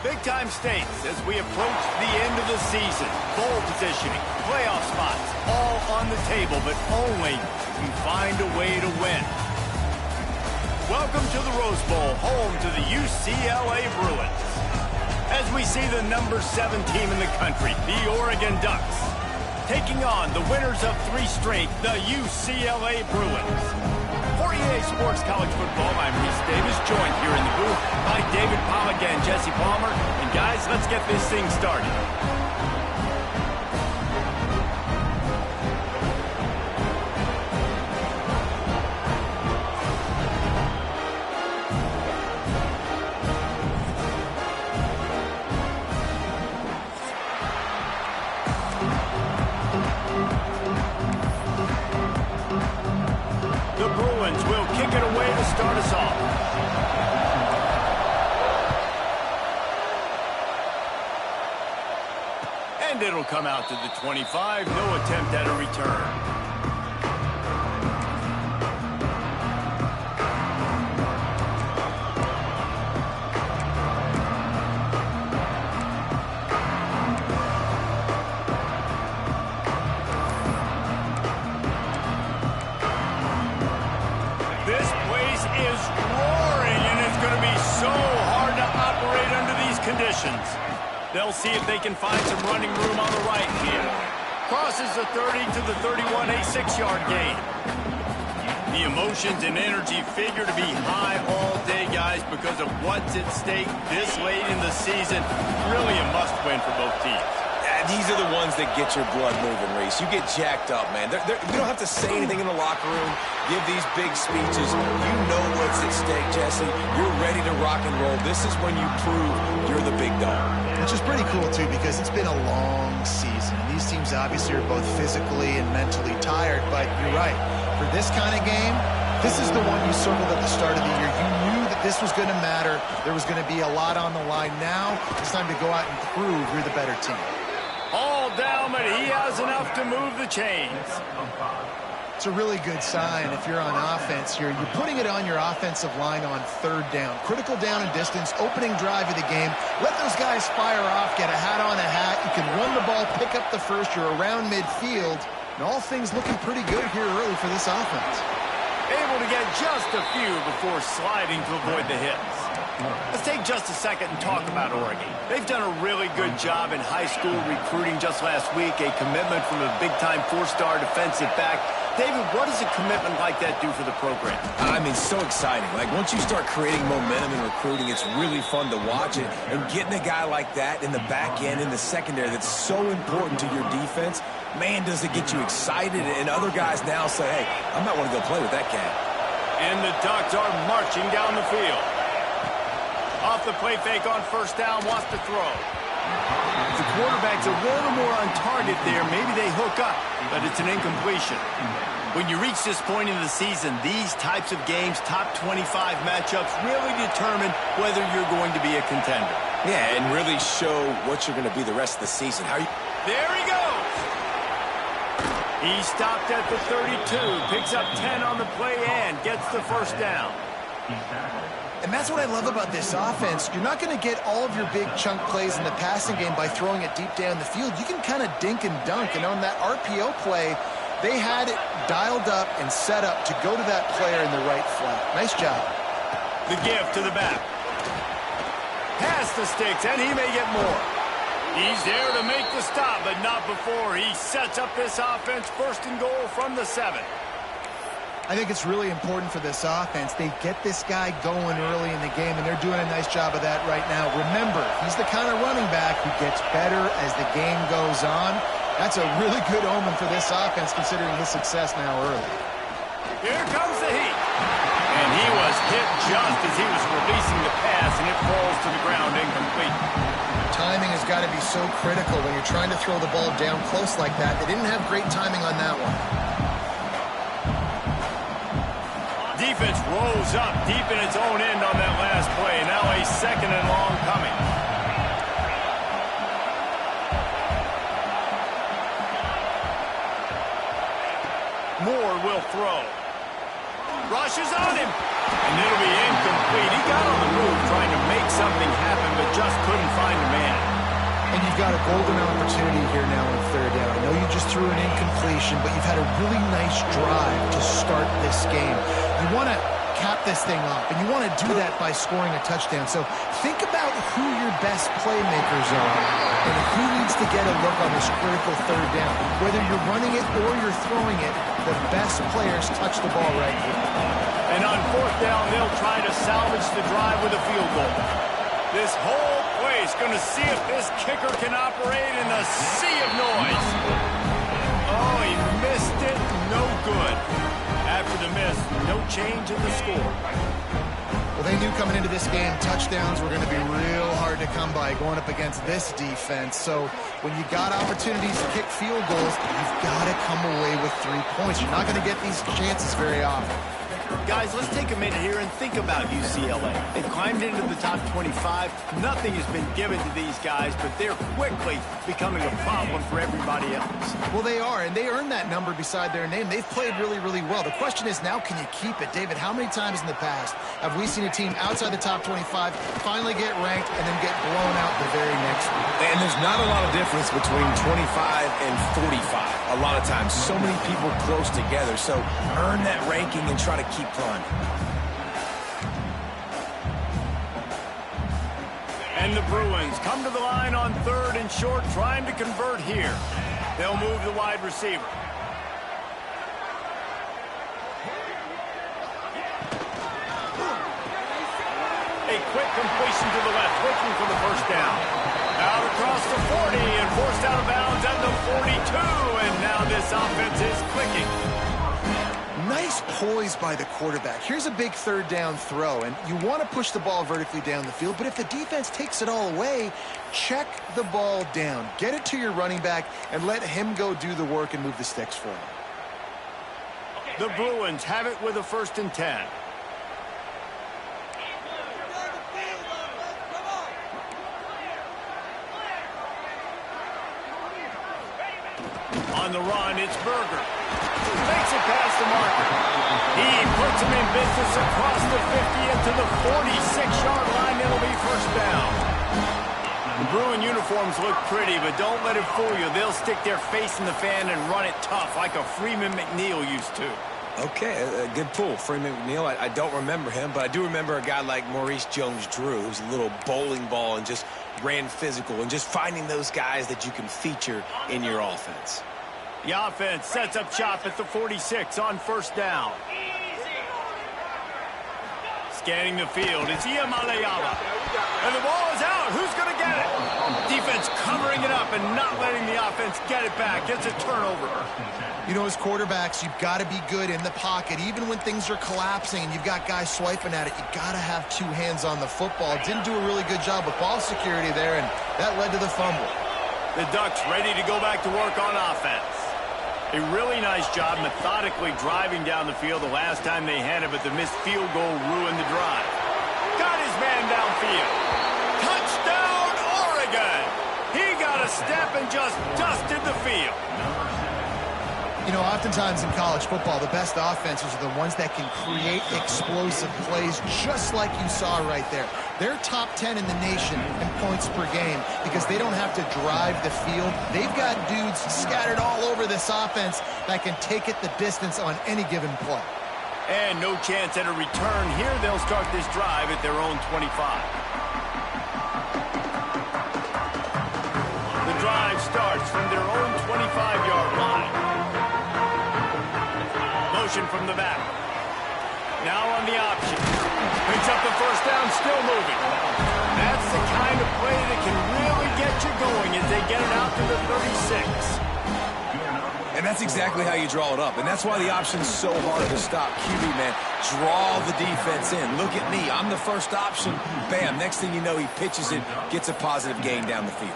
Big-time stakes as we approach the end of the season. Bowl positioning, playoff spots, all on the table, but only if you find a way to win. Welcome to the Rose Bowl, home to the UCLA Bruins. As we see the number 7 team in the country, the Oregon Ducks, taking on the winners of 3 straight, the UCLA Bruins. For EA Sports College Football, I'm Reese Davis, joined here in the booth by David Pollack and Jesse Palmer. And guys, let's get this thing started. The Bruins will kick it away to start us off. And it'll come out to the 25. No attempt at a return. This place is roaring, and it's going to be so hard to operate under these conditions. They'll see if they can find some running room on the right here. Crosses the 30 to the 31, a 6-yard gain. The emotions and energy figure to be high all day, guys, because of what's at stake this late in the season. Really a must-win for both teams. These are the ones that get your blood moving, Reese. You get jacked up, man. You don't have to say anything in the locker room, give these big speeches. You know what's at stake, Jesse. You're ready to rock and roll. This is when you prove you're the big dog. Which is pretty cool, too, because it's been a long season. These teams obviously are both physically and mentally tired, but you're right. For this kind of game, this is the one you circled at the start of the year. You knew that this was going to matter. There was going to be a lot on the line. Now it's time to go out and prove you're the better team. All down, but he has enough to move the chains. It's a really good sign if you're on offense here. You're putting it on your offensive line on 3rd down. Critical down and distance, opening drive of the game. Let those guys fire off, get a hat on a hat. You can run the ball, pick up the first. You're around midfield. And all things looking pretty good here early for this offense. Able to get just a few before sliding to avoid the hits. Let's take just a second and talk about Oregon. They've done a really good job in high school recruiting just last week, a commitment from a big-time 4-star defensive back. David, what does a commitment like that do for the program? I mean, so exciting. Like, once you start creating momentum in recruiting, it's really fun to watch it. And getting a guy like that in the back end, in the secondary, that's so important to your defense, man, does it get you excited. And other guys now say, hey, I might want to go play with that cat. And the Ducks are marching down the field. Off the play fake on 1st down, wants to throw. The quarterback's a little more on target there. Maybe they hook up, but it's an incompletion. When you reach this point in the season, these types of games, top 25 matchups, really determine whether you're going to be a contender. Yeah, and really show what you're going to be the rest of the season. There he goes. He stopped at the 32, picks up 10 on the play and gets the 1st down. And that's what I love about this offense. You're not going to get all of your big chunk plays in the passing game by throwing it deep down the field. You can kind of dink and dunk. And on that RPO play, they had it dialed up and set up to go to that player in the right flat. Nice job. The gift to the back. Pass the sticks, and he may get more. He's there to make the stop, but not before. He sets up this offense 1st and goal from the 7. I think it's really important for this offense. They get this guy going early in the game, and they're doing a nice job of that right now. Remember, he's the kind of running back who gets better as the game goes on. That's a really good omen for this offense, considering his success now early. Here comes the heat. And he was hit just as he was releasing the pass, and it falls to the ground incomplete. Timing has got to be so critical when you're trying to throw the ball down close like that. They didn't have great timing on that one. Defense rolls up deep in its own end on that last play. Now a 2nd and long coming. Moore will throw. Rushes on him. And it'll be incomplete. He got on the move trying to make something happen, but just couldn't find a man. And you've got a golden opportunity here now on third down. I know you just threw an incompletion, but you've had a really nice drive to start this game. You want to cap this thing off, and you want to do that by scoring a touchdown. So think about who your best playmakers are and who needs to get a look on this critical third down. Whether you're running it or you're throwing it, the best players touch the ball right here. And on fourth down, they'll try to salvage the drive with a field goal. This whole place going to see if this kicker can operate in a sea of noise. Oh, he missed it. No good. After the miss, no change in the score. Well, they knew coming into this game touchdowns were going to be real hard to come by going up against this defense. So when you got opportunities to kick field goals, you've got to come away with 3 points. You're not going to get these chances very often. Guys, let's take a minute here and think about UCLA. They've climbed into the top 25. Nothing has been given to these guys, but they're quickly becoming a problem for everybody else. Well, they are, and they earned that number beside their name. They've played really, really well. The question is now, can you keep it? David, how many times in the past have we seen a team outside the top 25 finally get ranked and then get blown out the very next week? And there's not a lot of difference between 25 and 45. A lot of times, so many people close together. So earn that ranking and try to keep climbing. And the Bruins come to the line on third and short, trying to convert here. They'll move the wide receiver. A quick completion to the left, looking for the first down. Out across the 40 and forced out of bounds at the 42. And now this offense is clicking. Nice poise by the quarterback. Here's a big third down throw, and you want to push the ball vertically down the field, but if the defense takes it all away, check the ball down. Get it to your running back and let him go do the work and move the sticks for him. The Bruins have it with a 1st and 10. On the run, it's Berger. Makes it past the marker. He puts him in business across the 50 into the 46-yard line. It'll be first down. The Bruin uniforms look pretty, but don't let it fool you. They'll stick their face in the fan and run it tough like a Freeman McNeil used to. Okay, a good pull. Freeman McNeil, I don't remember him, but I do remember a guy like Maurice Jones-Drew, who's a little bowling ball and just ran physical, and just finding those guys that you can feature in your offense. The offense sets up shop at the 46 on first down. Scanning the field, it's Iamaleava. And the ball is out. Who's going to get it? Defense covering it up and not letting the offense get it back. It's a turnover. You know, as quarterbacks, you've got to be good in the pocket. Even when things are collapsing and you've got guys swiping at it, you've got to have 2 hands on the football. Didn't do a really good job with ball security there, and that led to the fumble. The Ducks ready to go back to work on offense. A really nice job methodically driving down the field the last time they had it, but the missed field goal ruined the drive. Got his man downfield. Touchdown, Oregon! He got a step and just dusted the field. You know, oftentimes in college football, the best offenses are the ones that can create explosive plays, just like you saw right there. They're top 10 in the nation in points per game because they don't have to drive the field. They've got dudes scattered all over this offense that can take it the distance on any given play. And no chance at a return here. They'll start this drive at their own 25. The drive starts from their own 25-yard line. Motion from the back. Now on the option. Picks up the first down, still moving. That's the kind of play that can really get you going as they get it out to the 36. And that's exactly how you draw it up. And that's why the option's so hard to stop. QB, man, draw the defense in. Look at me. I'm the first option. Bam. Next thing you know, he pitches it, gets a positive gain down the field.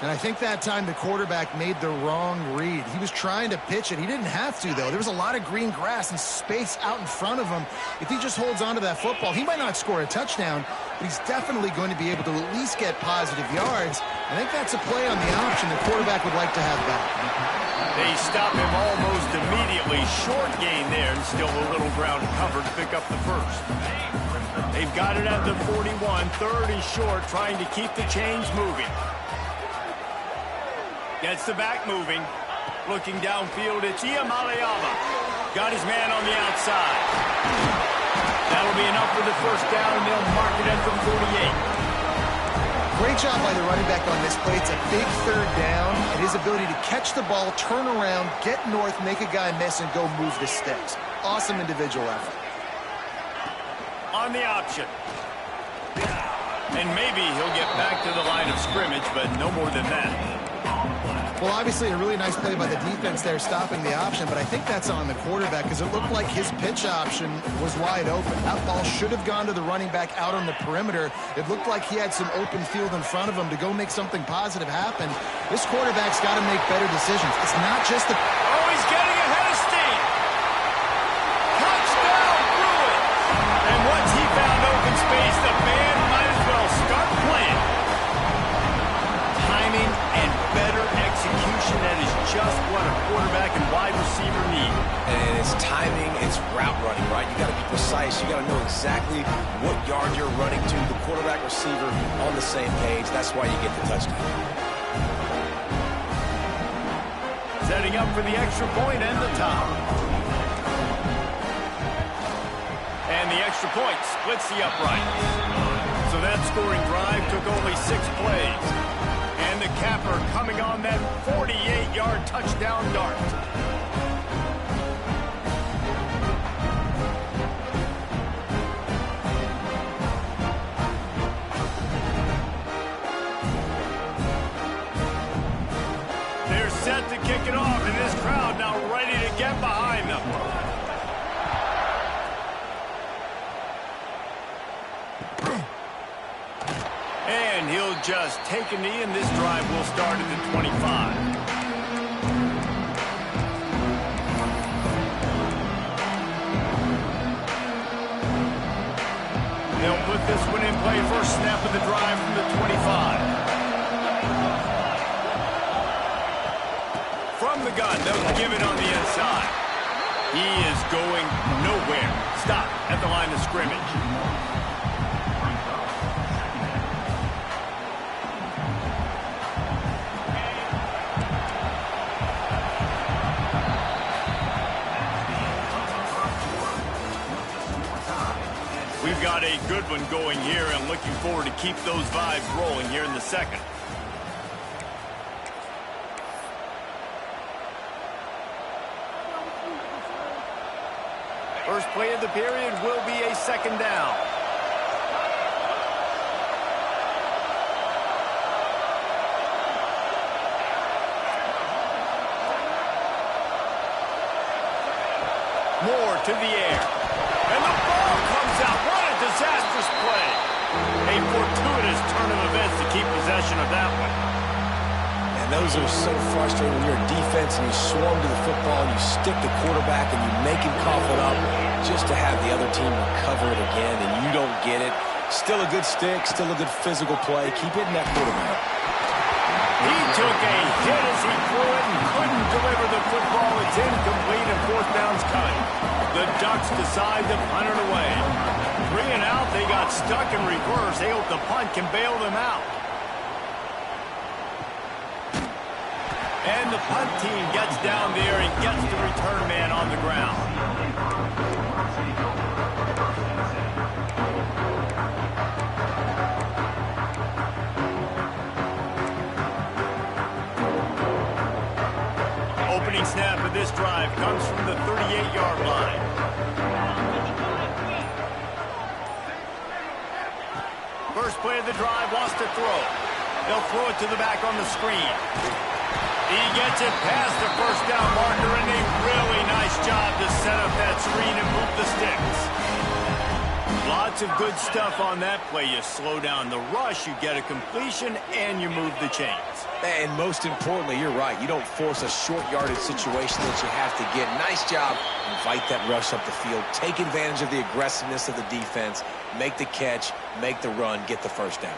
And I think that time the quarterback made the wrong read. He was trying to pitch it. He didn't have to, though. There was a lot of green grass and space out in front of him. If he just holds on to that football, he might not score a touchdown, but he's definitely going to be able to at least get positive yards. I think that's a play on the option the quarterback would like to have back. They stop him almost immediately. Short gain there, and still a little ground covered to pick up the first. A They've got it at the 41. Third and short, trying to keep the chains moving. Gets the back moving. Looking downfield, it's Iamaleava. Got his man on the outside. That'll be enough for the first down, and they'll mark it at the 48. Great job by the running back on this play. It's a big third down, and his ability to catch the ball, turn around, get north, make a guy miss, and go move the sticks. Awesome individual effort. On the option. And maybe he'll get back to the line of scrimmage, but no more than that. Well, obviously a really nice play by the defense there stopping the option, but I think that's on the quarterback because it looked like his pitch option was wide open. That ball should have gone to the running back out on the perimeter. It looked like he had some open field in front of him to go make something positive happen. This quarterback's got to make better decisions. It's not just the... Oh, he's getting ahead of steam. Touchdown, Bruin. And once he found open space, the band might as well start playing. Timing and better execution, that is just what a quarterback and wide receiver need. And it's timing, it's route running, right? You got to be precise. You got to know exactly what yard you're running to. The quarterback receiver on the same page. That's why you get the touchdown. Setting up for the extra point and the top. And the extra point splits the uprights. So that scoring drive took only 6 plays. And the capper coming on that 48-yard touchdown dart. They're set to kick it off, and this crowd now ready to get behind them. And he'll just take a knee, and this drive will start at the 25. They'll put this one in play. First snap of the drive from the 25. From the gun, they'll give it on the inside. He is going nowhere. Stop at the line of scrimmage. We've got a good one going here, and looking forward to keep those vibes rolling here in the second. First play of the period will be a second down. Moore to the air. And the ball comes out. What a disastrous play. A fortuitous turn of events to keep possession of that one. And those are so frustrating when you're a defense and you swarm to the football and you stick the quarterback and you make him cough it up just to have the other team recover it again and you don't get it. Still a good stick, still a good physical play. Keep hitting that quarterback. He took a hit as he threw it and couldn't deliver the football. It's incomplete and fourth down's coming. The Ducks decide to punt it away. 3 and out, they got stuck in reverse. They hope the punt can bail them out. And the punt team gets down there and gets the return man on the ground. Opening snap of this drive comes from the 38-yard line. First play of the drive, lost a throw. They'll throw it to the back on the screen. He gets it past the first down marker, and a really nice job to set up that screen and move the sticks. Lots of good stuff on that play. You slow down the rush, you get a completion, and you move the chains. And most importantly, you're right. You don't force a short yardage situation that you have to get. Nice job. Invite that rush up the field. Take advantage of the aggressiveness of the defense. Make the catch. Make the run. Get the first down.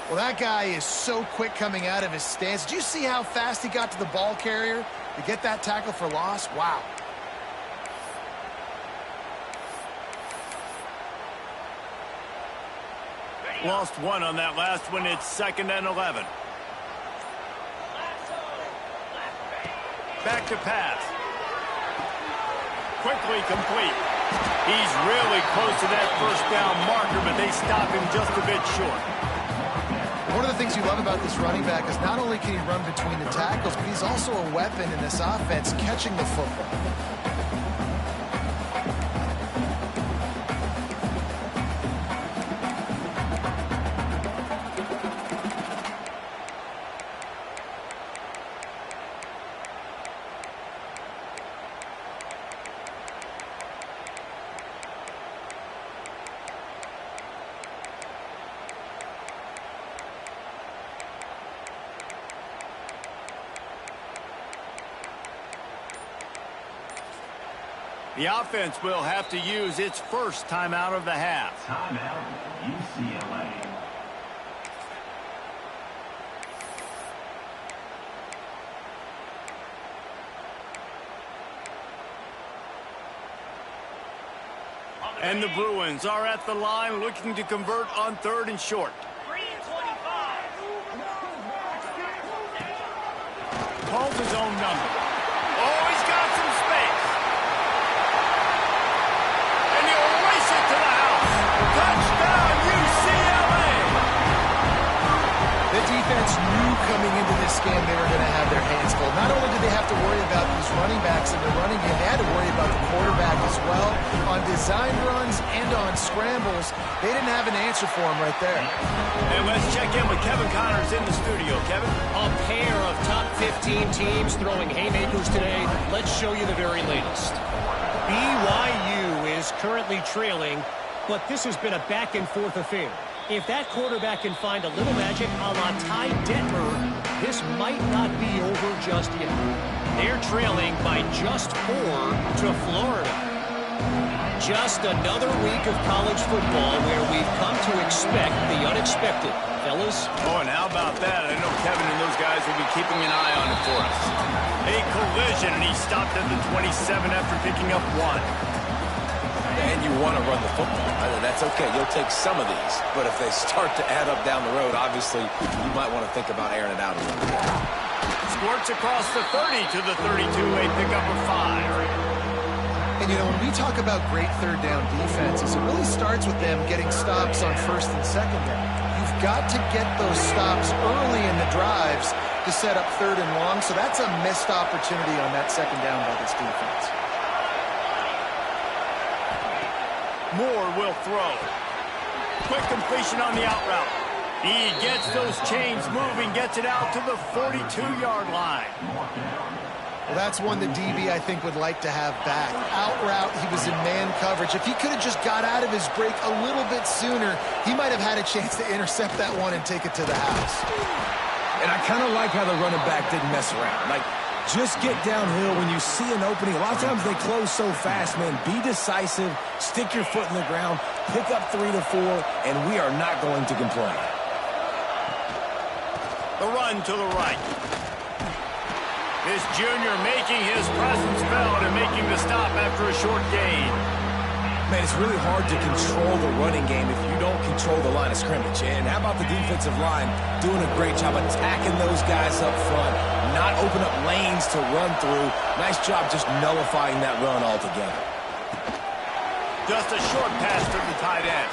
Well, that guy is so quick coming out of his stance. Did you see how fast he got to the ball carrier to get that tackle for loss? Wow. Lost one on that last one. It's 2nd and 11. Back to pass. Quickly complete. He's really close to that first down marker, but they stop him just a bit short. One of the things you love about this running back is not only can he run between the tackles, but he's also a weapon in this offense catching the football. The offense will have to use its first timeout of the half. Timeout, UCLA. And the Bruins are at the line looking to convert on 3rd and short. 3:25. Calls his own number. Oh, he's got some space. And he'll race it to the house. Touchdown, UCLA. The defense knew coming into this game they were going to have their hands full. Not only did they have to worry about these running backs in the running game, they had to worry about the quarterback as well. On design runs and on scrambles, they didn't have an answer for him right there. And let's check in with Kevin Connors in the studio. Kevin? A pair of top 15 teams throwing haymakers today. Let's show you the very latest. BYU is currently trailing, but this has been a back-and-forth affair. If that quarterback can find a little magic a la Ty Detmer, this might not be over just yet. They're trailing by just 4 to Florida. Just another week of college football where we've come to expect the unexpected. Fellas? Oh, and how about that? I know Kevin and those guys will be keeping an eye on it for us. A collision, and he stopped at the 27 after picking up 1. And you want to run the football. That's okay. You'll take some of these. But if they start to add up down the road, obviously, you might want to think about airing it out a little bit. Squirts across the 30 to the 32, a pickup of 5. And, you know, when we talk about great third down defenses, it really starts with them getting stops on 1st and 2nd down. You've got to get those stops early in the drives to set up 3rd and long, so that's a missed opportunity on that 2nd down by this defense. Moore will throw. Quick completion on the out route. He gets those chains moving, gets it out to the 42-yard line. Well, that's one that DB, I think, would like to have back. Out route, he was in man coverage. If he could have just got out of his break a little bit sooner, he might have had a chance to intercept that one and take it to the house. And I kind of like how the running back didn't mess around. Like, just get downhill when you see an opening. A lot of times they close so fast, man. Be decisive, stick your foot in the ground, pick up 3 to 4, and we are not going to complain. The run to the right. This junior making his presence felt and making the stop after a short gain. Man, it's really hard to control the running game if you don't control the line of scrimmage. And how about the defensive line doing a great job attacking those guys up front, not open up lanes to run through. Nice job just nullifying that run altogether. Just a short pass to the tight end.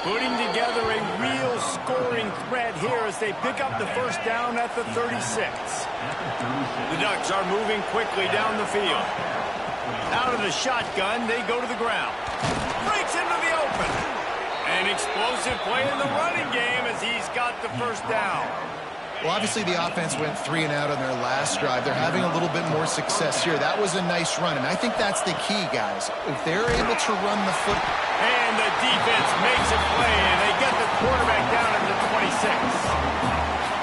Putting together a real scoring threat here as they pick up the first down at the 36. The Ducks are moving quickly down the field. Out of the shotgun, they go to the ground. Breaks into the open. An explosive play in the running game as he's got the first down. Well, obviously the offense went 3 and out on their last drive. They're having a little bit more success here. That was a nice run, and I think that's the key, guys. If they're able to run the foot. And the defense makes a play, and they get the quarterback down at the 26.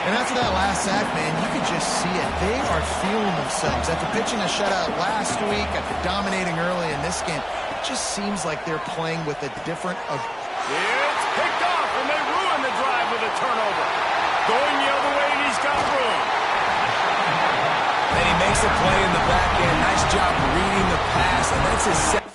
And after that last sack, man, you could just see it. They are feeling themselves. After pitching a shutout last week, after dominating early in this game, it just seems like they're playing with a different... It's picked off, and they ruin the drive with a turnover. Going the other way, and he's got room. And he makes a play in the back end. Nice job reading the pass, and that's his second.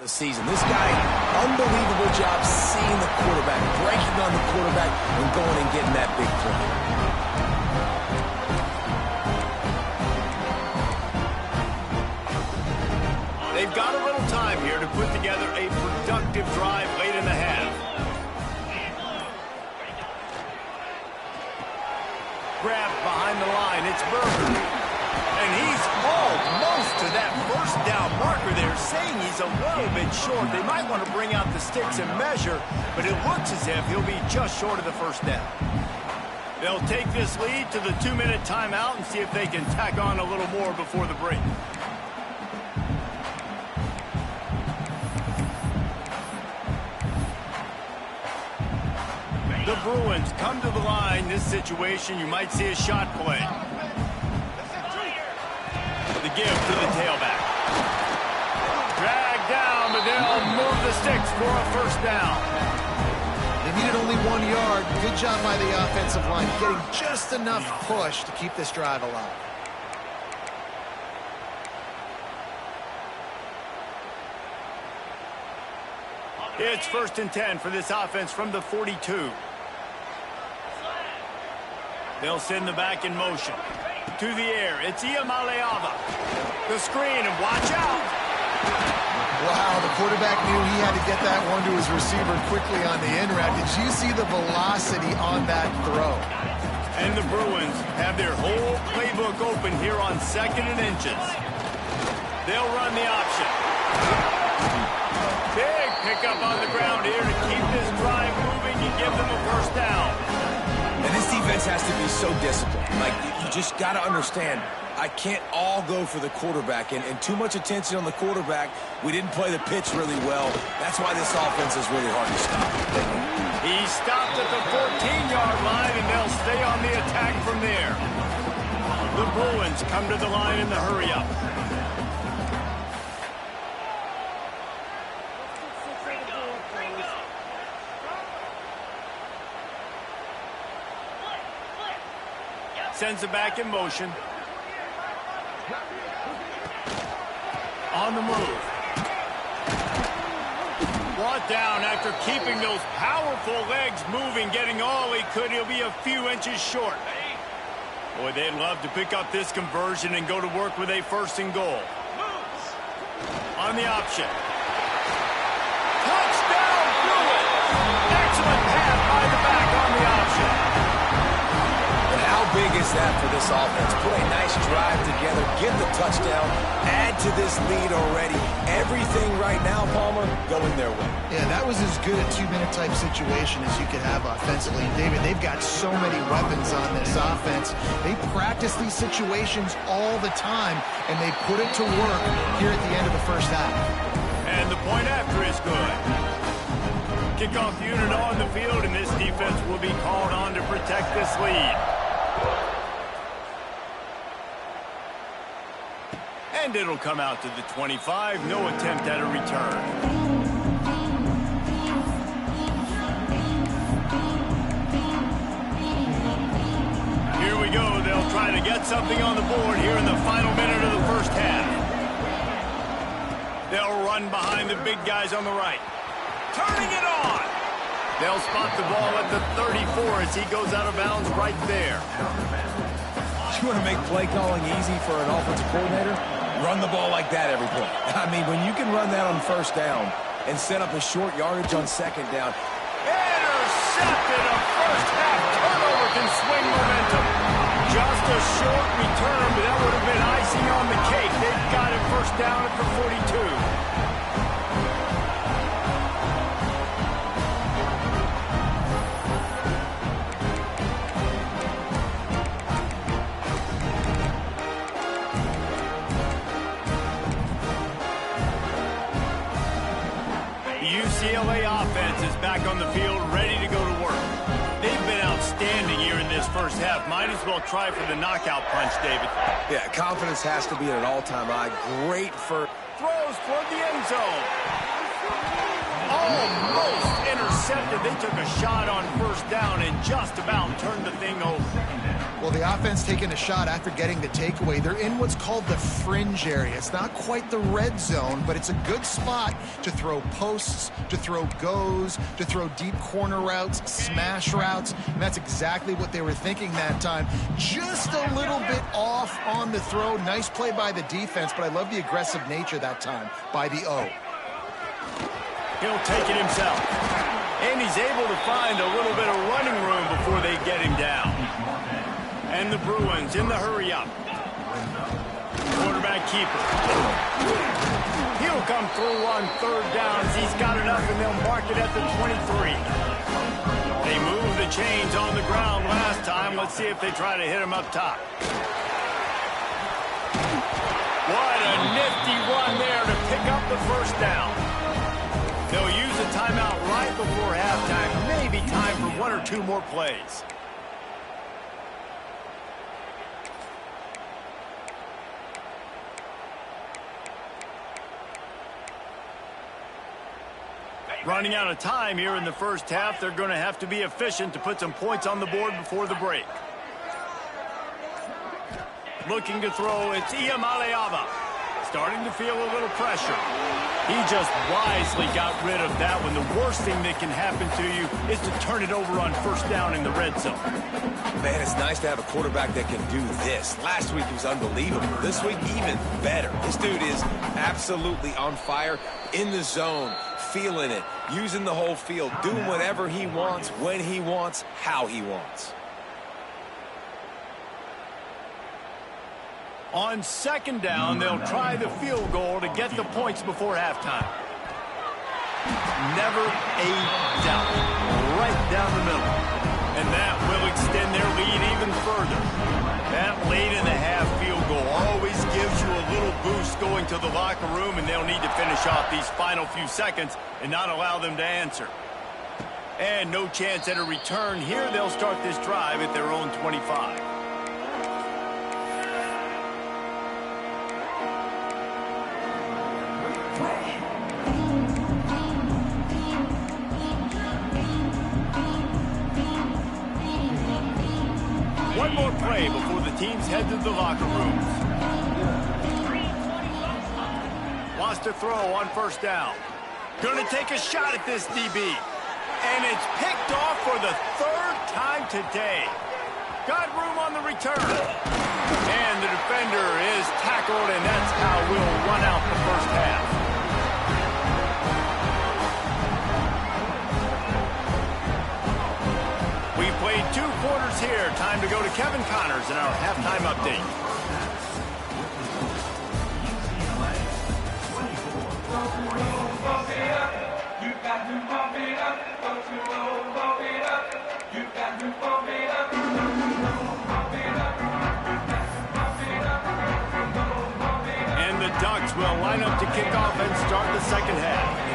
The season. This guy, unbelievable job seeing the quarterback, breaking on the quarterback, and going and getting that big play. They've got a little time here to put together a productive drive late in the half. Grabbed behind the line, it's Berger. And he's almost to that first down marker there, saying he's a little bit short. They might want to bring out the sticks and measure, but it looks as if he'll be just short of the first down. They'll take this lead to the 2-minute timeout and see if they can tack on a little more before the break. The Bruins come to the line. This situation, you might see a shot play. The give to the tailback. Dragged down, but they'll move the sticks for a first down. They needed only 1 yard. Good job by the offensive line, getting just enough push to keep this drive alive. It's 1st and 10 for this offense from the 42. They'll send the back in motion. To the air, it's Iamaleava. The screen, and watch out! Wow, the quarterback knew he had to get that one to his receiver quickly on the in route. Did you see the velocity on that throw? And the Bruins have their whole playbook open here on 2nd and inches. They'll run the option. Big pickup on the ground here to keep this drive moving and give them a first down. And this defense has to be so disciplined. Like, you just got to understand, I can't all go for the quarterback. And too much attention on the quarterback. We didn't play the pitch really well. That's why this offense is really hard to stop. He stopped at the 14-yard line, and they'll stay on the attack from there. The Bruins come to the line in the hurry-up. Sends it back in motion. On the move. Brought down after keeping those powerful legs moving, getting all he could. He'll be a few inches short. Boy, they'd love to pick up this conversion and go to work with a 1st and goal. On the option. Touchdown, Bruins! Excellent pass by the back on the option. How big is that for this offense? Put a nice drive together, get the touchdown, add to this lead already. Everything right now, Palmer, going their way. Yeah, that was as good a 2-minute type situation as you could have offensively. David, they've got so many weapons on this offense. They practice these situations all the time, and they put it to work here at the end of the first half. And the point after is good. Kickoff unit on the field, and this defense will be called on to protect this lead. And it'll come out to the 25. No attempt at a return. Here we go. They'll try to get something on the board here in the final minute of the first half. They'll run behind the big guys on the right. Turning it on. They'll spot the ball at the 34 as he goes out of bounds right there. You want to make play calling easy for an offensive coordinator? Run the ball like that every play. I mean, when you can run that on 1st down and set up a short yardage on 2nd down. Intercepted. A first half turnover can swing momentum. Just a short return, but that would have been icing on the cake. They've got it 1st down at the 42. UCLA offense is back on the field, ready to go to work. They've been outstanding here in this first half. Might as well try for the knockout punch, David. Yeah, confidence has to be at an all-time high. Great for... Throws toward the end zone. Almost intercepted. They took a shot on 1st down and just about turned the thing over. Well, Well, the offense taking a shot after getting the takeaway. They're in what's called the fringe area. It's not quite the red zone, but it's a good spot to throw posts, to throw goes, to throw deep corner routes, smash routes, and that's exactly what they were thinking that time. Just a little bit off on the throw. Nice play by the defense, but I love the aggressive nature that time by the O. He'll take it himself. And he's able to find a little bit of running room before they get him down. And the Bruins in the hurry-up. Quarterback keeper. He'll come through on third downs. He's got it up, and they'll mark it at the 23. They moved the chains on the ground last time. Let's see if they try to hit him up top. What a nifty run there to pick up the first down. They'll use a timeout right before halftime. Maybe time for one or two more plays. Running out of time here in the first half. They're going to have to be efficient to put some points on the board before the break. Looking to throw, it's Iamaleava. Starting to feel a little pressure. He just wisely got rid of that one. The worst thing that can happen to you is to turn it over on first down in the red zone. Man, it's nice to have a quarterback that can do this. Last week he was unbelievable. This week, even better. This dude is absolutely on fire, in the zone, feeling it, using the whole field, doing whatever he wants, when he wants, how he wants. On second down, they'll try the field goal to get the points before halftime. Never a doubt. Right down the middle. And that will extend their lead even further. That late in the half field goal always gives you a little boost going to the locker room, and they'll need to finish off these final few seconds and not allow them to answer. And no chance at a return here. They'll start this drive at their own 25. One more play before the teams head to the locker rooms. Wants to throw on first down. Going to take a shot at this DB. And it's picked off for the third time today. Got room on the return. And the defender is tackled, and that's how we'll run out the first half. We played 2 quarters here. Time to go to Kevin Connors in our halftime update. And the Ducks will line up to kick off and start the second half.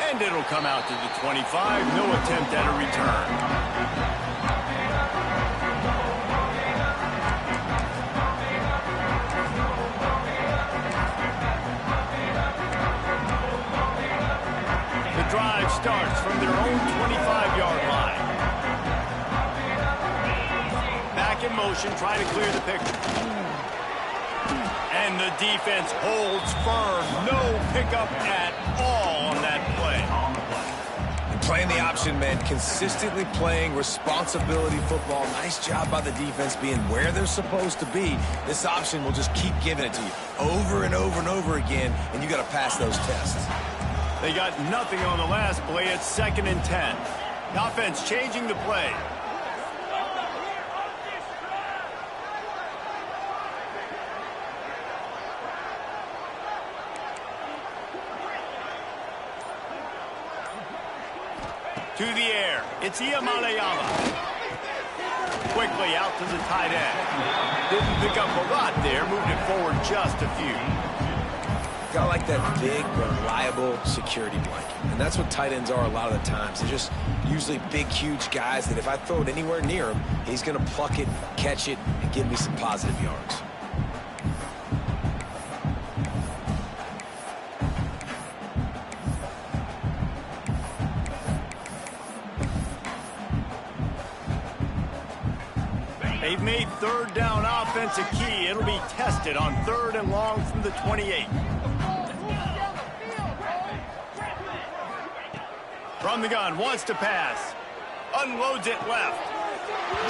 And it'll come out to the 25. No attempt at a return. The drive starts from their own 25-yard line. Back in motion, trying to clear the picture. And the defense holds firm. No pickup at all on that play. Playing the option, man. Consistently playing responsibility football. Nice job by the defense being where they're supposed to be. This option will just keep giving it to you over and over and over again, and you got to pass those tests. They got nothing on the last play. It's 2nd and 10. The offense changing the play. To the air. It's Iamaleava. Quickly out to the tight end. Didn't pick up a lot there. Moved it forward just a few. Got like that big, reliable security blanket. And that's what tight ends are a lot of the times. They're just usually big, huge guys that if I throw it anywhere near him, he's going to pluck it, catch it, and give me some positive yards. made third down offense a key. It'll be tested on 3rd and long from the 28. From the gun, wants to pass. Unloads it left.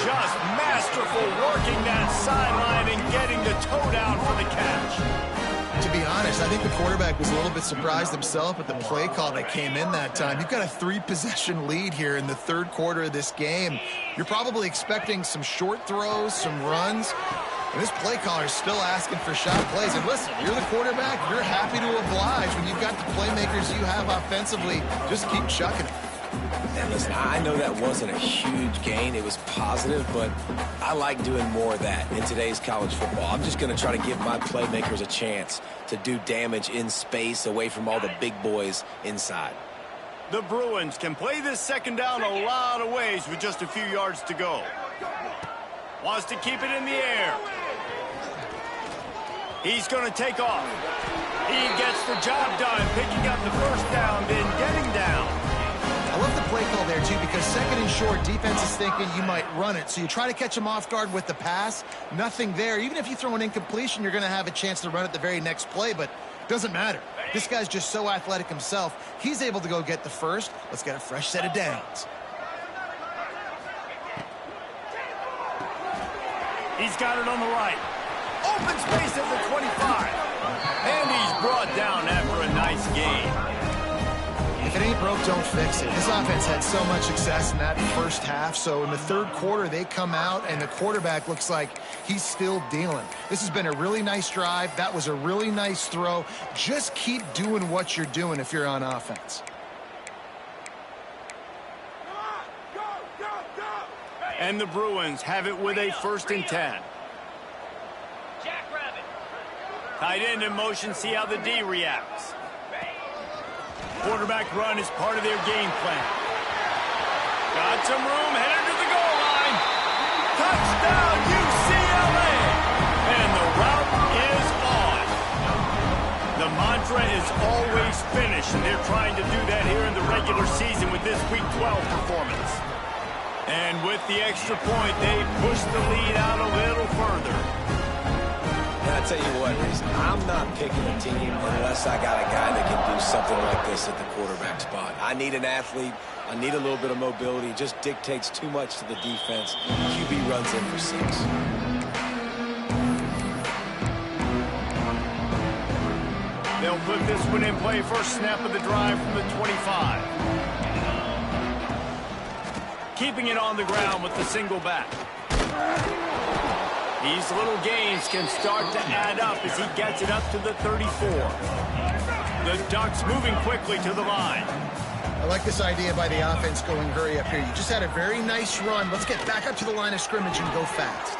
Just masterful working that sideline and getting the toe down for the catch. To be honest, I think the quarterback was a little bit surprised himself at the play call that came in that time. You've got a 3-possession lead here in the 3rd quarter of this game. You're probably expecting some short throws, some runs. And this play caller is still asking for shot plays. And listen, you're the quarterback. You're happy to oblige. When you've got the playmakers you have offensively, just keep chucking it. And listen, I know that wasn't a huge gain. It was positive, but I like doing more of that in today's college football. I'm just going to try to give my playmakers a chance to do damage in space away from all the big boys inside. The Bruins can play this 2nd down a lot of ways with just a few yards to go. Wants to keep it in the air. He's going to take off. He gets the job done, picking up the 1st down, then getting down. I love the play call there, too, because 2nd and short, defense is thinking you might run it. So you try to catch them off guard with the pass. Nothing there. Even if you throw an incompletion, you're going to have a chance to run it the very next play, but it doesn't matter. This guy's just so athletic himself. He's able to go get the 1st. Let's get a fresh set of downs. He's got it on the right. Open space at the 25. And he's brought down after a nice game. If it ain't broke, don't fix it. This offense had so much success in that 1st half, so in the 3rd quarter, they come out, and the quarterback looks like he's still dealing. This has been a really nice drive. That was a really nice throw. Just keep doing what you're doing if you're on offense. And the Bruins have it with a 1st and 10. Tight end in motion, see how the D reacts. Quarterback run is part of their game plan. Got some room, headed to the goal line. Touchdown, UCLA! And the route is on. The mantra is always finish, and they're trying to do that here in the regular season with this Week 12 performance. And with the extra point, they push the lead out a little further. And I tell you what, Reese, I'm not picking a team unless I got a guy that can do something like this at the quarterback spot. I need an athlete. I need a little bit of mobility. It just dictates too much to the defense. QB runs in for 6. They'll put this one in play. First snap of the drive from the 25. Keeping it on the ground with the single back. These little gains can start to add up as he gets it up to the 34. The Ducks moving quickly to the line. I like this idea by the offense going hurry up here. You just had a very nice run. Let's get back up to the line of scrimmage and go fast.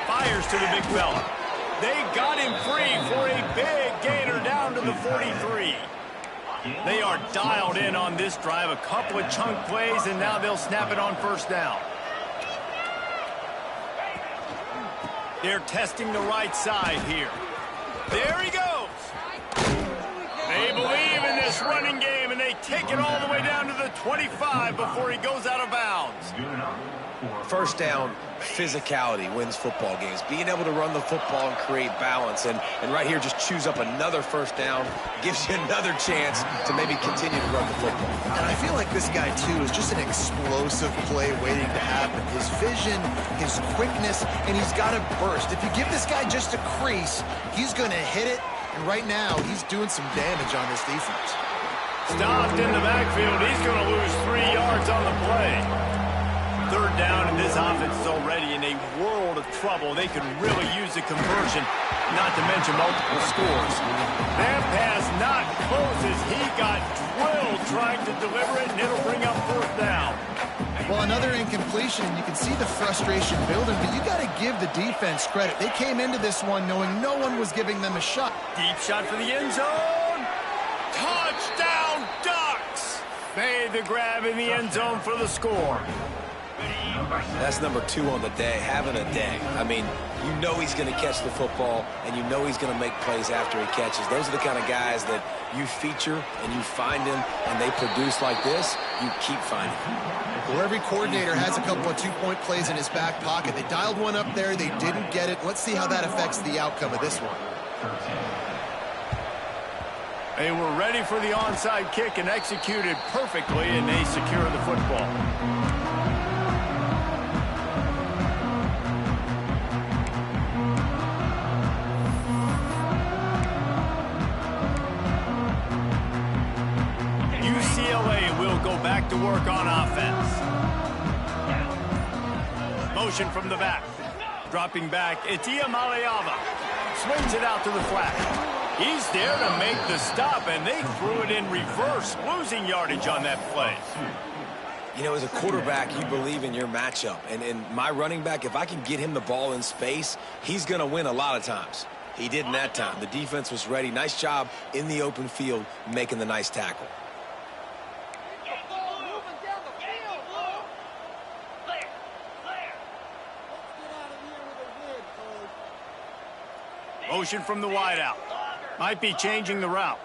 Fires to the big fella. They got him free for a big gainer down to the 43. They are dialed in on this drive. A couple of chunk plays, and now they'll snap it on 1st down. They're testing the right side here. There he goes. They believe in this running game, and they take it all the way down to the 25 before he goes out of bounds. 1st down, physicality wins football games. Being able to run the football and create balance. And right here, just choose up another 1st down. Gives you another chance to maybe continue to run the football. And I feel like this guy, too, is just an explosive play waiting to happen. His vision, his quickness, and he's got a burst. If you give this guy just a crease, he's going to hit it. And right now, he's doing some damage on this defense. Stopped in the backfield. He's going to lose 3 yards on the play. 3rd down, and this offense is already in a world of trouble. They could really use a conversion, not to mention multiple scores. That pass not close as he got drilled trying to deliver it, and it'll bring up 4th down. Well, another incompletion, and you can see the frustration building, but you got to give the defense credit. They came into this one knowing no one was giving them a shot. Deep shot for the end zone. Touchdown, Ducks! Made the grab in the end zone for the score. That's number 2 on the day, having a day. I mean, you know he's going to catch the football, and you know he's going to make plays after he catches. Those are the kind of guys that you feature and you find them, and they produce like this, you keep finding them. Well, every coordinator has a couple of two-point plays in his back pocket. They dialed one up there. They didn't get it. Let's see how that affects the outcome of this one. They were ready for the onside kick and executed perfectly, and they secure the football. UCLA will go back to work on offense. Motion from the back. Dropping back, it's Iamaleava. Swings it out to the flat. He's there to make the stop, and they threw it in reverse, losing yardage on that play. You know, as a quarterback, you believe in your matchup. And my running back, if I can get him the ball in space, he's going to win a lot of times. He didn't that time. The defense was ready. Nice job in the open field making the nice tackle. Motion from the wideout. Might be changing the route.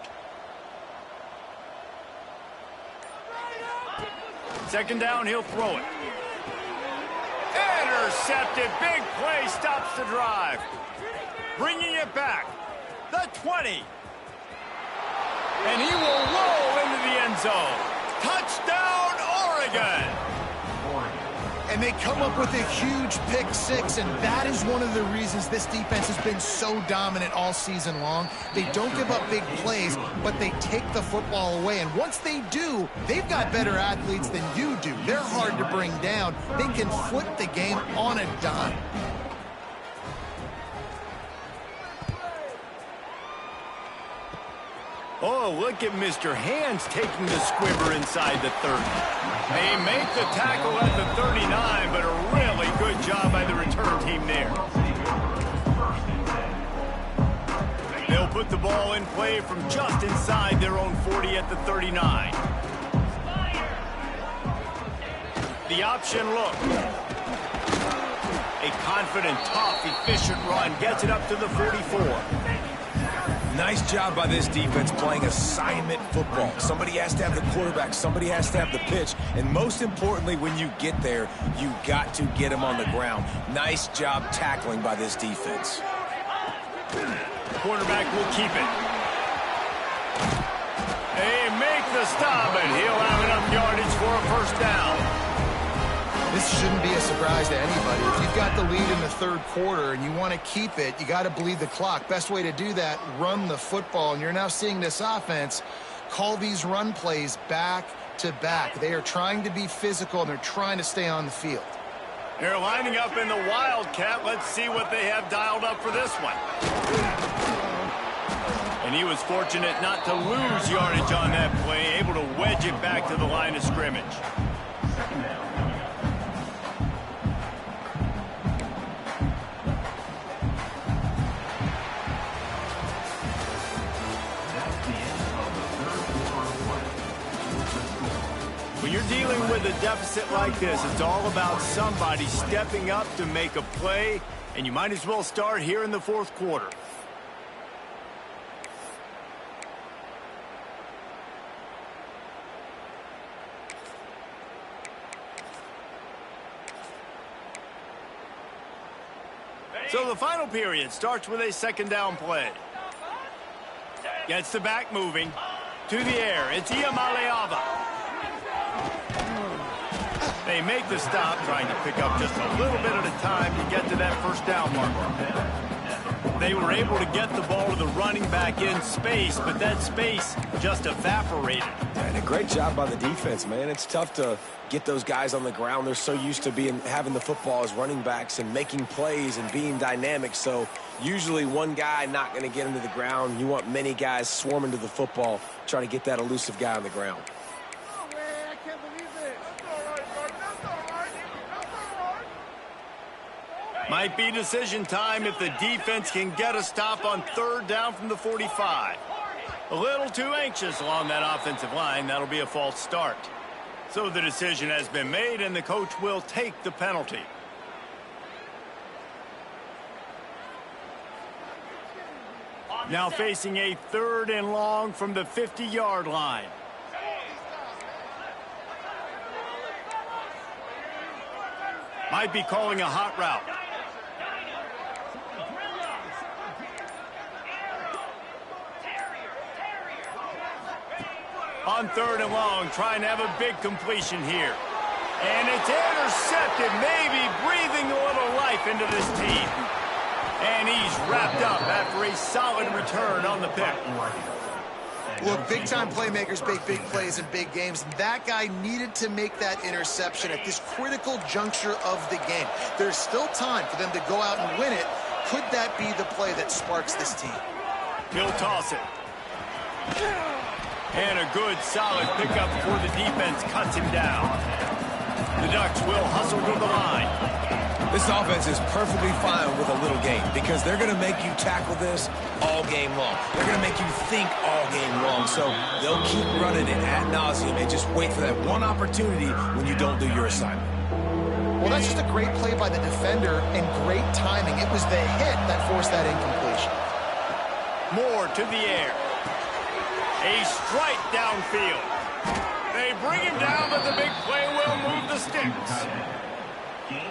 Second down, he'll throw it. Intercepted. Big play stops the drive. Bringing it back. The 20. And he will roll into the end zone. Touchdown, Oregon. And they come up with a huge pick six, and that is one of the reasons this defense has been so dominant all season long. They don't give up big plays, but they take the football away. And once they do, they've got better athletes than you do. They're hard to bring down. They can flip the game on a dime. Oh, look at Mr. Hands taking the squibber inside the 30. They make the tackle at the 39, but a really good job by the return team there. They'll put the ball in play from just inside their own 40 at the 39. The option look. A confident, tough, efficient run gets it up to the 44. Nice job by this defense playing assignment football. Somebody has to have the quarterback. Somebody has to have the pitch. And most importantly, when you get there, you got to get him on the ground. Nice job tackling by this defense. Quarterback will keep it. They make the stop, and he'll have enough yardage for a first down. This shouldn't be a surprise to anybody. If you've got the lead in the third quarter and you want to keep it, you got to bleed the clock. Best way to do that, run the football. And you're now seeing this offense call these run plays back to back. They are trying to be physical, and they're trying to stay on the field. They're lining up in the Wildcat. Let's see what they have dialed up for this one. And he was fortunate not to lose yardage on that play, able to wedge it back to the line of scrimmage. When you're dealing with a deficit like this, it's all about somebody stepping up to make a play, and you might as well start here in the fourth quarter. So the final period starts with a second down play. Gets the back moving. To the air, it's Iamaleava. They make the stop, trying to pick up just a little bit at a time to get to that first down marker. They were able to get the ball to the running back in space, but that space just evaporated. And a great job by the defense, man. It's tough to get those guys on the ground. They're so used to having the football as running backs and making plays and being dynamic. So usually one guy not going to get into the ground. You want many guys swarming to the football, trying to get that elusive guy on the ground. Might be decision time if the defense can get a stop on third down from the 45. A little too anxious along that offensive line. That'll be a false start. So the decision has been made, and the coach will take the penalty. Now facing a 3rd and long from the 50-yard line. Might be calling a hot route. On 3rd and long, trying to have a big completion here. And it's intercepted, maybe breathing a little life into this team. And he's wrapped up after a solid return on the pick. Look, big-time playmakers make big plays in big games. That guy needed to make that interception at this critical juncture of the game. There's still time for them to go out and win it. Could that be the play that sparks this team? He'll toss it. And a good, solid pickup before the defense cuts him down. The Ducks will hustle to the line. This offense is perfectly fine with a little game because they're going to make you tackle this all game long. They're going to make you think all game long. So they'll keep running it ad nauseum and just wait for that one opportunity when you don't do your assignment. Well, that's just a great play by the defender and great timing. It was the hit that forced that incompletion. More to the air. A strike downfield. They bring him down, but the big play will move the sticks.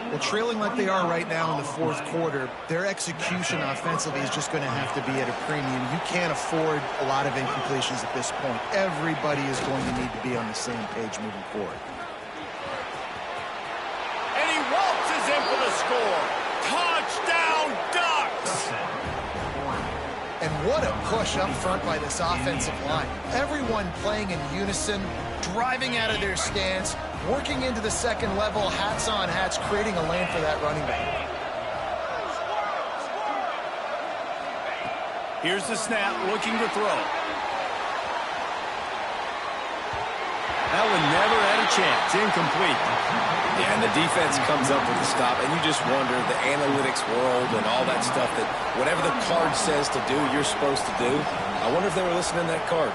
Well, trailing like they are right now in the 4th quarter, their execution offensively is just going to have to be at a premium. You can't afford a lot of incompletions at this point. Everybody is going to need to be on the same page moving forward. And he waltzes in for the score. Touchdown, Ducks! And what a push up front by this offensive line. Everyone playing in unison, driving out of their stance, working into the second level, hats on hats, creating a lane for that running back. Here's the snap, looking to throw. That one never had a chance. Incomplete. Yeah, and the defense comes up with the stop, and you just wonder, the analytics world and all that stuff, that whatever the card says to do, you're supposed to do. I wonder if they were listening to that card.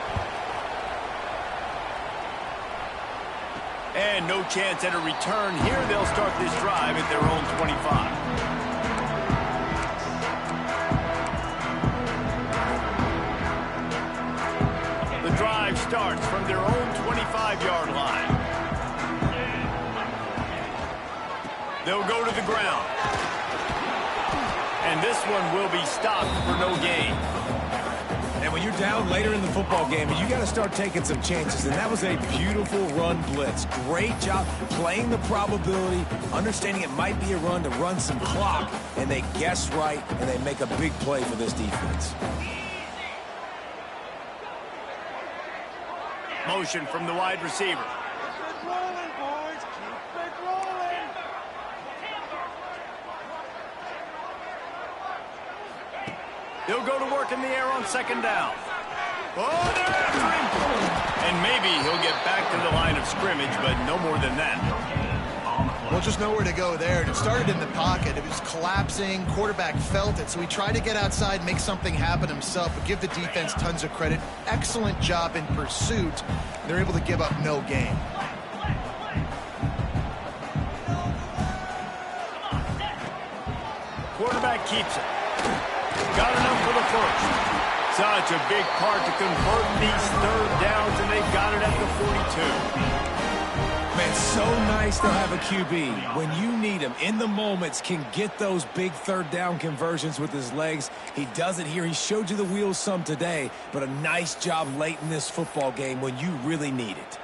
And no chance at a return here. They'll start this drive at their own 25. The drive starts from their own 25-yard line. They'll go to the ground. And this one will be stopped for no gain. And when you're down later in the football game, you got to start taking some chances. And that was a beautiful run blitz. Great job playing the probability, understanding it might be a run to run some clock, and they guess right, and they make a big play for this defense. Motion from the wide receiver. He'll go to work in the air on 2nd down. Oh, they're after him! And maybe he'll get back to the line of scrimmage, but no more than that. Well, just nowhere to go there. It started in the pocket. It was collapsing. Quarterback felt it, so he tried to get outside, make something happen himself, but give the defense tons of credit. Excellent job in pursuit. They're able to give up no gain. Quarterback keeps it. Got enough for the first. Such a big part to convert these 3rd downs, and they got it at the 42. Man, so nice to have a QB. When you need him, in the moments, can get those big 3rd down conversions with his legs. He does it here. He showed you the wheels some today, but a nice job late in this football game when you really need it.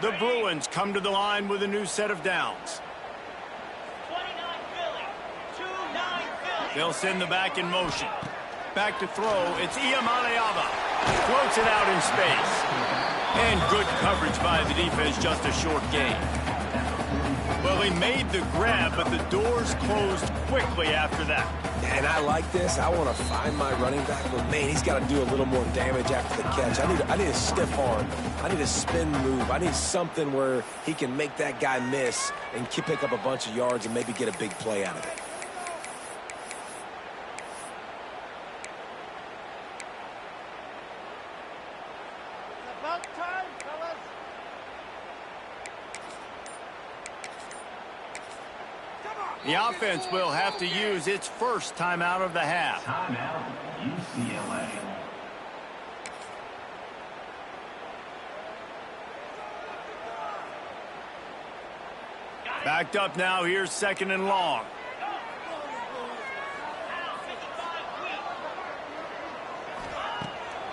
The Bruins come to the line with a new set of downs. They'll send the back in motion. Back to throw. It's Iamaleava. Floats it out in space. And good coverage by the defense, just a short gain. Well, he made the grab, but the doors closed quickly after that. And I like this. I want to find my running back, but man, he's got to do a little more damage after the catch. I need a stiff arm. I need a spin move. I need something where he can make that guy miss and pick up a bunch of yards and maybe get a big play out of it. The offense will have to use its first timeout of the half. Timeout, UCLA. Backed up now, here's 2nd and long.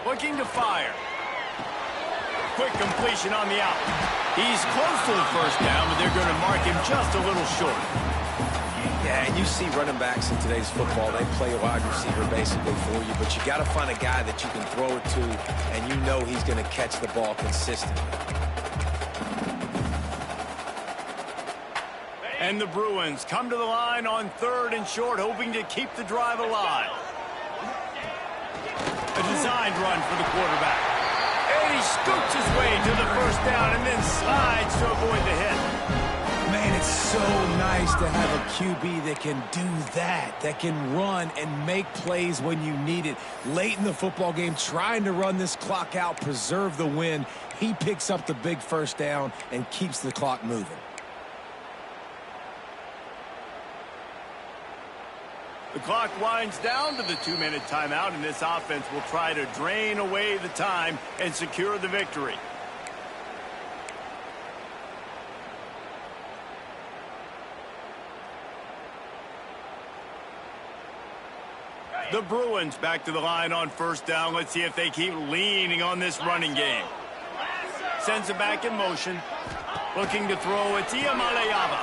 Looking to fire. Quick completion on the out. He's close to the first down, but they're going to mark him just a little short. Yeah, and you see running backs in today's football, they play a wide receiver basically for you, but you got to find a guy that you can throw it to, and you know he's going to catch the ball consistently. And the Bruins come to the line on 3rd and short, hoping to keep the drive alive. A designed run for the quarterback. And he scoots his way to the first down and then slides to avoid the hit. Man, it's so nice to have a QB that can do that can run and make plays when you need it. Late in the football game, trying to run this clock out, preserve the win. He picks up the big first down and keeps the clock moving. The clock winds down to the 2-minute timeout, and this offense will try to drain away the time and secure the victory. The Bruins back to the line on 1st down. Let's see if they keep leaning on this running game. Sends it back in motion. Looking to throw. It's Iamaleava.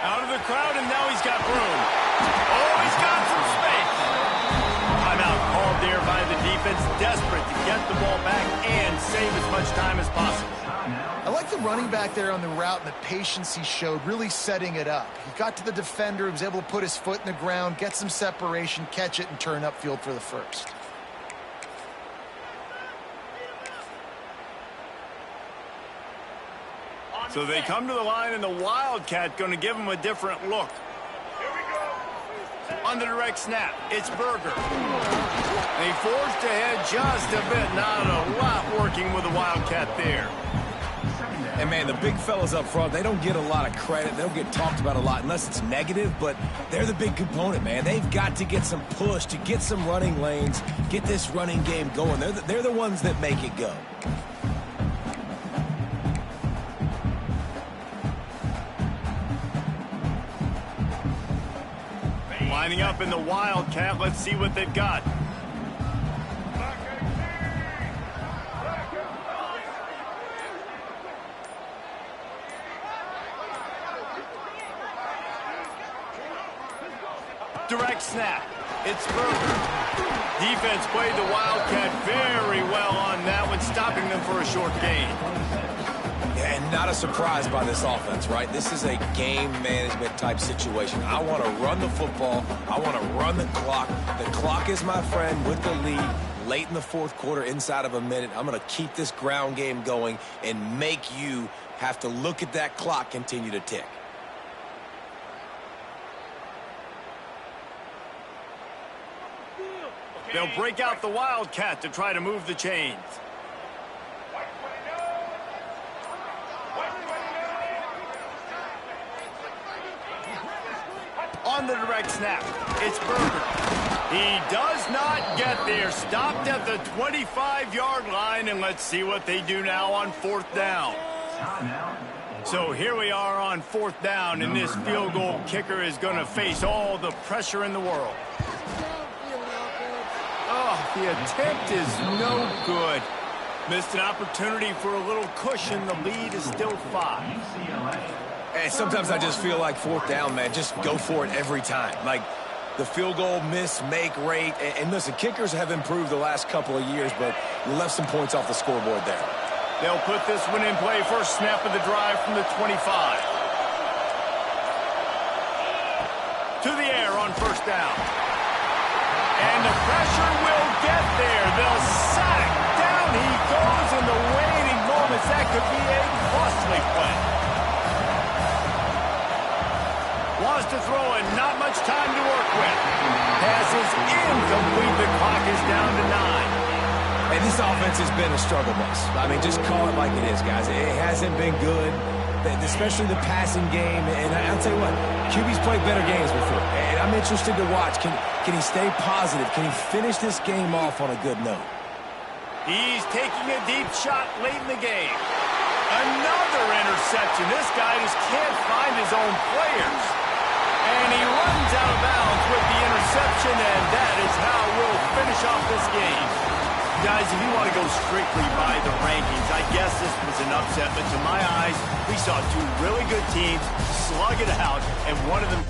Out of the crowd, and now he's got room. Oh, he's got some space. Timeout called there by the defense, desperate to get the ball back and save as much time as possible. I like the running back there on the route and the patience he showed, really setting it up. He got to the defender, he was able to put his foot in the ground, get some separation, catch it, and turn upfield for the first. So they come to the line, and the Wildcat going to give them a different look. On the direct snap, it's Berger. They forced ahead just a bit. Not a lot working with the Wildcat there. And, man, the big fellas up front, they don't get a lot of credit. They don't get talked about a lot unless it's negative, but they're the big component, man. They've got to get some push, to get some running lanes, get this running game going. They're the ones that make it go. Lining up in the Wildcat. Let's see what they've got. Direct snap. It's Berger. Defense played the Wildcat very well on that one, stopping them for a short gain. And not a surprise by this offense, right? This is a game management type situation. I want to run the football. I want to run the clock. The clock is my friend with the lead. Late in the 4th quarter, inside of a minute, I'm going to keep this ground game going and make you have to look at that clock continue to tick. They'll break out the Wildcat to try to move the chains. On the direct snap, it's Berger. He does not get there. Stopped at the 25-yard line, and let's see what they do now on 4th down. So here we are on 4th down, and this field goal kicker is going to face all the pressure in the world. Oh, the attempt is no good. Missed an opportunity for a little cushion. The lead is still 5. And sometimes I just feel like 4th down, man, just go for it every time. Like the field goal miss-make rate. And listen, kickers have improved the last couple of years, but you left some points off the scoreboard there. They'll put this one in play. First snap of the drive from the 25. To the air on 1st down. And the pressure will get there. The sack. Down he goes in the waiting moments. That could be a costly play. Wants to throw and not much time to work with. Pass is incomplete. The clock is down to 9. And this offense has been a struggle bus. I mean, just call it like it is, guys. It hasn't been good. especially the passing game. And I'll tell you what, QB's played better games before. And I'm interested to watch. Can he stay positive? Can he finish this game off on a good note? He's taking a deep shot late in the game. Another interception. This guy just can't find his own players. And he runs out of bounds with the interception, and that is how we'll finish off this game. Guys, if you want to go strictly by the rankings, I guess this was an upset, but to my eyes, we saw two really good teams slug it out, and one of them